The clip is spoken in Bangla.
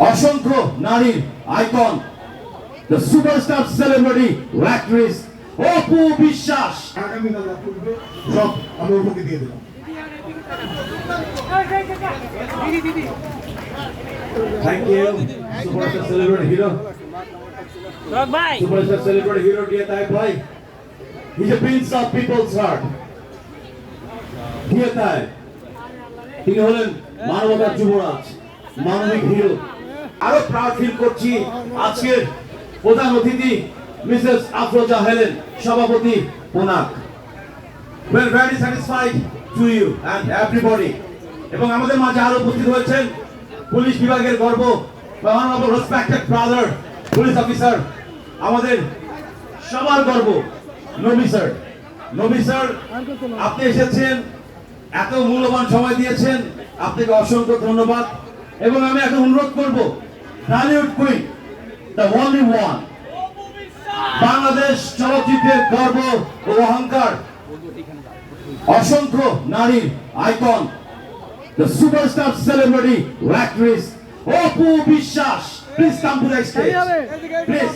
অসংখ্য নারীর icon, the superstar celebrity actress Apu বিশ্বাস। আগামী দাদা পূর্বে সব আমরা ওকে দিয়ে দিলাম। Thank you, superstar celebrity hero. Superstar celebrity hero dear Thai boy. He's a prince of people's heart. Dear Thai, তিনি হলেন মানবতার যুবরাজ, মানবিক হিরো। আরো প্রাউড ফিল করছি আজকের প্রধান অতিথি মিসেস আফরোজা হেলেন, সভাপতি পোনাক। We are very satisfied to you and everybody. এবং আমাদের মাঝে আরো উপস্থিত হয়েছেন পুলিশ বিভাগের গর্ব, honorable respected brother police officer, আমাদের সবার গর্ব নবী স্যার। নবী স্যার, আপনি এসেছেন, এত মূল্যবান সময় দিয়েছেন, আপনাকে অসংখ্য ধন্যবাদ। এবং আমি এখন অনুরোধ করব Dhallywood queen, the only one, Bangladesh চলচ্চিত্রের গর্ব ও অহংকার, অসংখ্য নারীর icon, the superstar celebrity actress Apu Biswas, please come to the stage please.